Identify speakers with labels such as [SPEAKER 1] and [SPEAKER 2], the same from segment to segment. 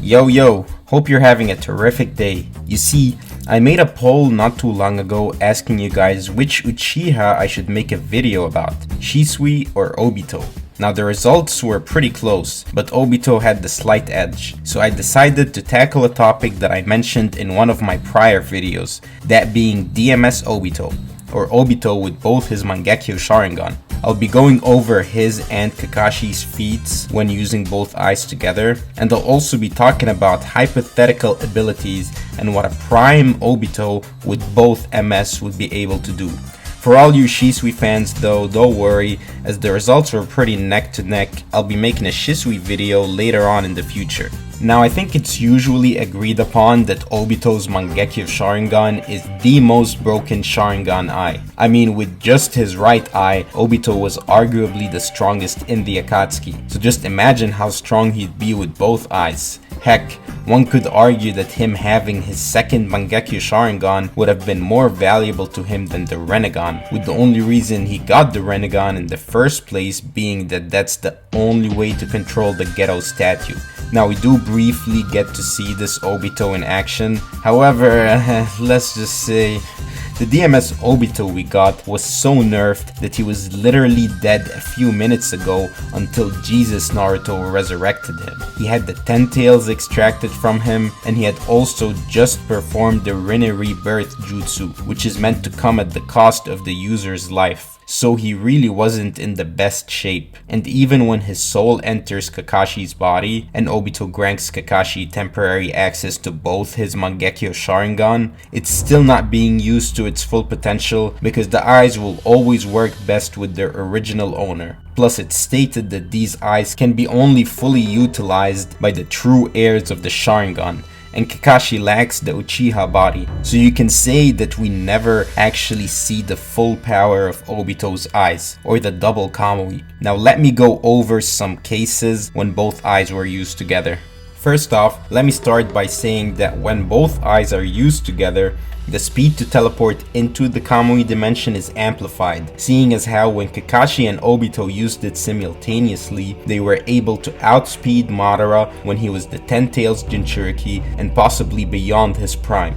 [SPEAKER 1] Yo, hope you're having a terrific day. You see, I made a poll not too long ago asking you guys which Uchiha I should make a video about, Shisui or Obito. Now the results were pretty close, but Obito had the slight edge, so I decided to tackle a topic that I mentioned in one of my prior videos, that being DMS Obito, or Obito with both his Mangkeyou Sharingan. I'll be going over his and Kakashi's feats when using both eyes together, and I'll also be talking about hypothetical abilities and what a prime Obito with both MS would be able to do. For all you Shisui fans though, don't worry, as the results were pretty neck to neck. I'll be making a Shisui video later on in the future. Now I think it's usually agreed upon that Obito's Mangkeyou Sharingan is the most broken Sharingan eye. I mean, with just his right eye, Obito was arguably the strongest in the Akatsuki. So just imagine how strong he'd be with both eyes. Heck, one could argue that him having his second Mangkeyou Sharingan would have been more valuable to him than the Rinnegan, with the only reason he got the Rinnegan in the first place being that that's the only way to control the Ghetto statue. Now we do briefly get to see this Obito in action, however, let's just say the DMS Obito we got was so nerfed that he was literally dead a few minutes ago until Jesus Naruto resurrected him. He had the 10 tails extracted from him, and he had also just performed the Rinne Rebirth Jutsu, which is meant to come at the cost of the user's life. So he really wasn't in the best shape, and even when his soul enters Kakashi's body and Obito grants Kakashi temporary access to both his Mangkeyou Sharingan, it's still not being used to its full potential because the eyes will always work best with their original owner. Plus it's stated that these eyes can be only fully utilized by the true heirs of the Sharingan, and Kakashi lacks the Uchiha body, so you can say that we never actually see the full power of Obito's eyes, or the double Kamui. Now let me go over some cases when both eyes were used together. First off, let me start by saying that when both eyes are used together, the speed to teleport into the Kamui dimension is amplified, seeing as how when Kakashi and Obito used it simultaneously, they were able to outspeed Madara when he was the 10 tails Jinchuriki and possibly beyond his prime.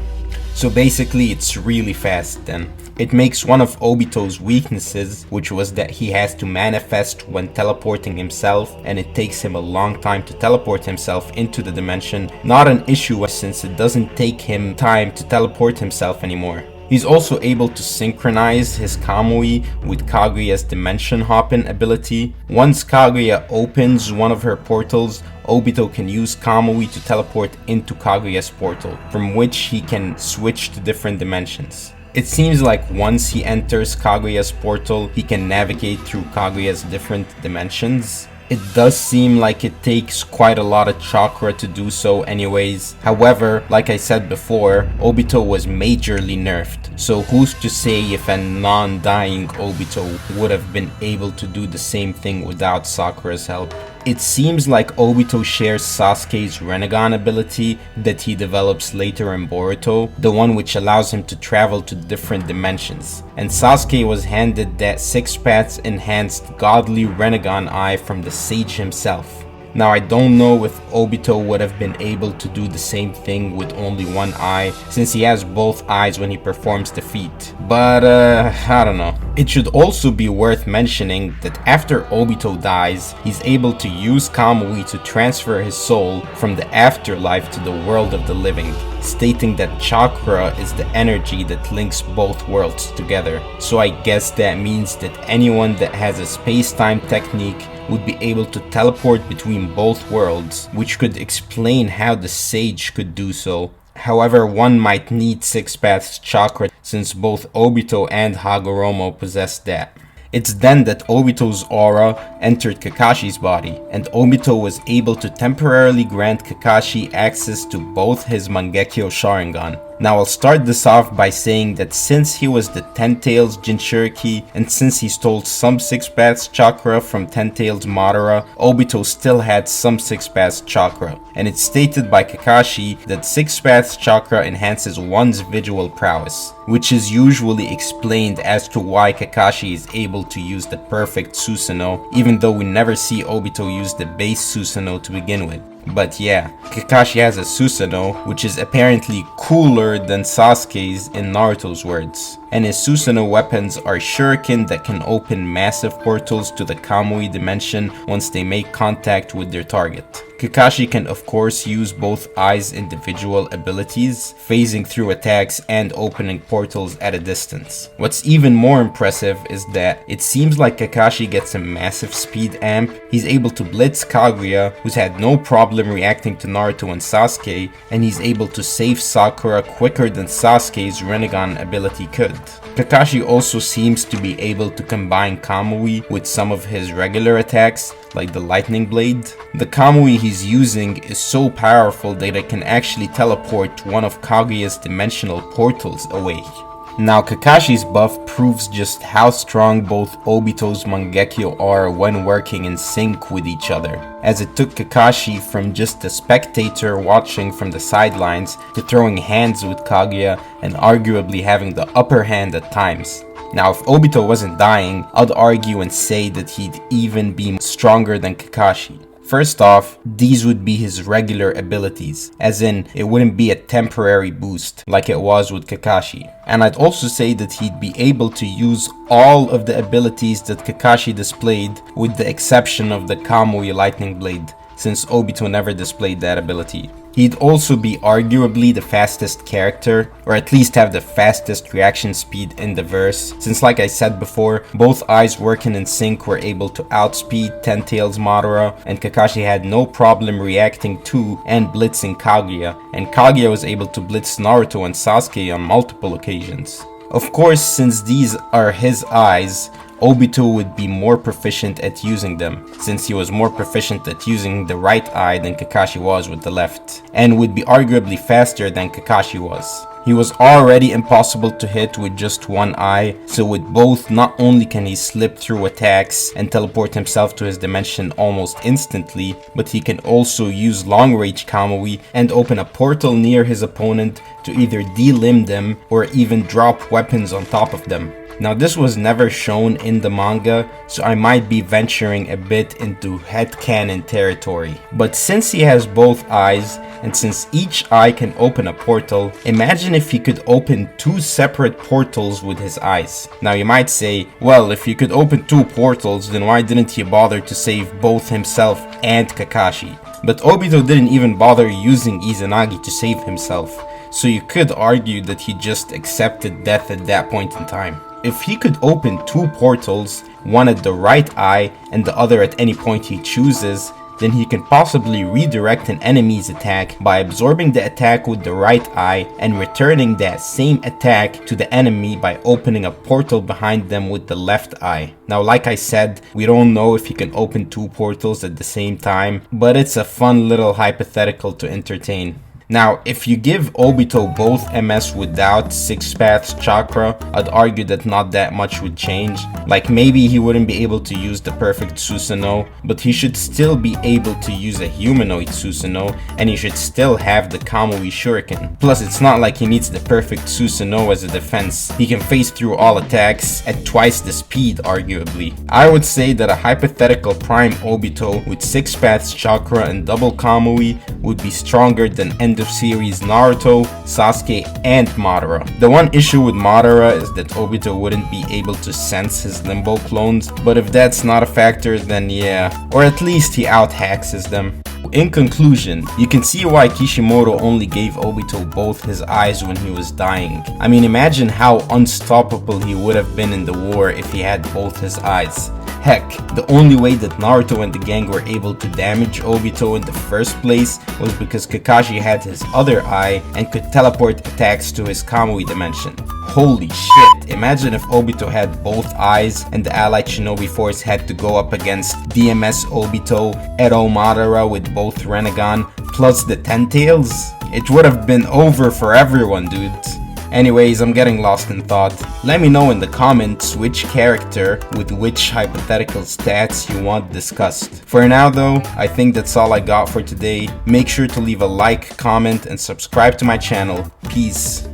[SPEAKER 1] So basically it's really fast then. It makes one of Obito's weaknesses, which was that he has to manifest when teleporting himself, and it takes him a long time to teleport himself into the dimension, not an issue since it doesn't take him time to teleport himself anymore. He's also able to synchronize his Kamui with Kaguya's dimension hopping ability. Once Kaguya opens one of her portals, Obito can use Kamui to teleport into Kaguya's portal, from which he can switch to different dimensions. It seems like once he enters Kaguya's portal, he can navigate through Kaguya's different dimensions. It does seem like it takes quite a lot of chakra to do so anyways. However, like I said before, Obito was majorly nerfed, so who's to say if a non-dying Obito would have been able to do the same thing without Sakura's help. It seems like Obito shares Sasuke's Rinnegan ability that he develops later in Boruto, the one which allows him to travel to different dimensions. And Sasuke was handed that 6 paths enhanced godly Rinnegan eye from the sage himself. Now I don't know if Obito would have been able to do the same thing with only one eye, since he has both eyes when he performs the feat. But I don't know. It should also be worth mentioning that after Obito dies, he's able to use Kamui to transfer his soul from the afterlife to the world of the living, stating that chakra is the energy that links both worlds together. So I guess that means that anyone that has a space-time technique would be able to teleport between both worlds, which could explain how the sage could do so. However, one might need 6 paths chakra since both Obito and Hagoromo possess that. It's then that Obito's aura entered Kakashi's body, and Obito was able to temporarily grant Kakashi access to both his Mangkeyou Sharingan. Now I'll start this off by saying that since he was the 10 tails Jinchuriki, and since he stole some 6 paths chakra from 10 tails Madara, Obito still had some 6 paths chakra, and it's stated by Kakashi that 6 paths chakra enhances one's visual prowess, which is usually explained as to why Kakashi is able to use the perfect Susanoo, even though we never see Obito use the base Susanoo to begin with. But yeah, Kakashi has a Susanoo, which is apparently cooler than Sasuke's in Naruto's words. And his Susanoo weapons are shuriken that can open massive portals to the Kamui dimension once they make contact with their target. Kakashi can of course use both eyes' individual abilities, phasing through attacks and opening portals at a distance. What's even more impressive is that it seems like Kakashi gets a massive speed amp. He's able to blitz Kaguya, who's had no problem reacting to Naruto and Sasuke, and he's able to save Sakura quicker than Sasuke's Rinnegan ability could. Kakashi also seems to be able to combine Kamui with some of his regular attacks, like the lightning blade. The Kamui he's using is so powerful that it can actually teleport one of Kaguya's dimensional portals away. Now Kakashi's buff proves just how strong both Obito's Mangekyo are when working in sync with each other, as it took Kakashi from just a spectator watching from the sidelines to throwing hands with Kaguya and arguably having the upper hand at times. Now if Obito wasn't dying, I'd argue and say that he'd even be stronger than Kakashi. First off, these would be his regular abilities, as in it wouldn't be a temporary boost like it was with Kakashi. And I'd also say that he'd be able to use all of the abilities that Kakashi displayed with the exception of the Kamui lightning blade, since Obito never displayed that ability. He'd also be arguably the fastest character, or at least have the fastest reaction speed in the verse, since like I said before, both eyes working in sync were able to outspeed Ten Tails Madara, and Kakashi had no problem reacting to and blitzing Kaguya, and Kaguya was able to blitz Naruto and Sasuke on multiple occasions. Of course, since these are his eyes, Obito would be more proficient at using them, since he was more proficient at using the right eye than Kakashi was with the left, and would be arguably faster than Kakashi was. He was already impossible to hit with just one eye, so with both not only can he slip through attacks and teleport himself to his dimension almost instantly, but he can also use long range Kamui and open a portal near his opponent to either delimb them or even drop weapons on top of them. Now this was never shown in the manga, so I might be venturing a bit into headcanon territory. But since he has both eyes, and since each eye can open a portal, imagine if he could open two separate portals with his eyes. Now you might say, well, if he could open two portals, then why didn't he bother to save both himself and Kakashi? But Obito didn't even bother using Izanagi to save himself, so you could argue that he just accepted death at that point in time. If he could open two portals, one at the right eye and the other at any point he chooses, then he can possibly redirect an enemy's attack by absorbing the attack with the right eye and returning that same attack to the enemy by opening a portal behind them with the left eye. Now like I said, we don't know if he can open two portals at the same time, but it's a fun little hypothetical to entertain. Now, if you give Obito both MS without 6 Paths Chakra, I'd argue that not that much would change. Like maybe he wouldn't be able to use the perfect Susanoo, but he should still be able to use a humanoid Susanoo, and he should still have the Kamui Shuriken. Plus, it's not like he needs the perfect Susanoo as a defense. He can phase through all attacks at twice the speed, arguably. I would say that a hypothetical Prime Obito with 6 Paths Chakra and double Kamui would be stronger than end of series Naruto, Sasuke, and Madara. The one issue with Madara is that Obito wouldn't be able to sense his limbo clones, but if that's not a factor, then yeah, or at least he out-hexes them. In conclusion, you can see why Kishimoto only gave Obito both his eyes when he was dying. I mean, imagine how unstoppable he would have been in the war if he had both his eyes. Heck, the only way that Naruto and the gang were able to damage Obito in the first place was because Kakashi had his other eye and could teleport attacks to his Kamui dimension. Holy shit, imagine if Obito had both eyes and the allied shinobi force had to go up against DMS Obito, Ero Madara with both Rinnegan, plus the Ten Tails. It would have been over for everyone, dude. Anyways, I'm getting lost in thought. Let me know in the comments which character with which hypothetical stats you want discussed. For now though, I think that's all I got for today. Make sure to leave a like, comment, and subscribe to my channel. Peace.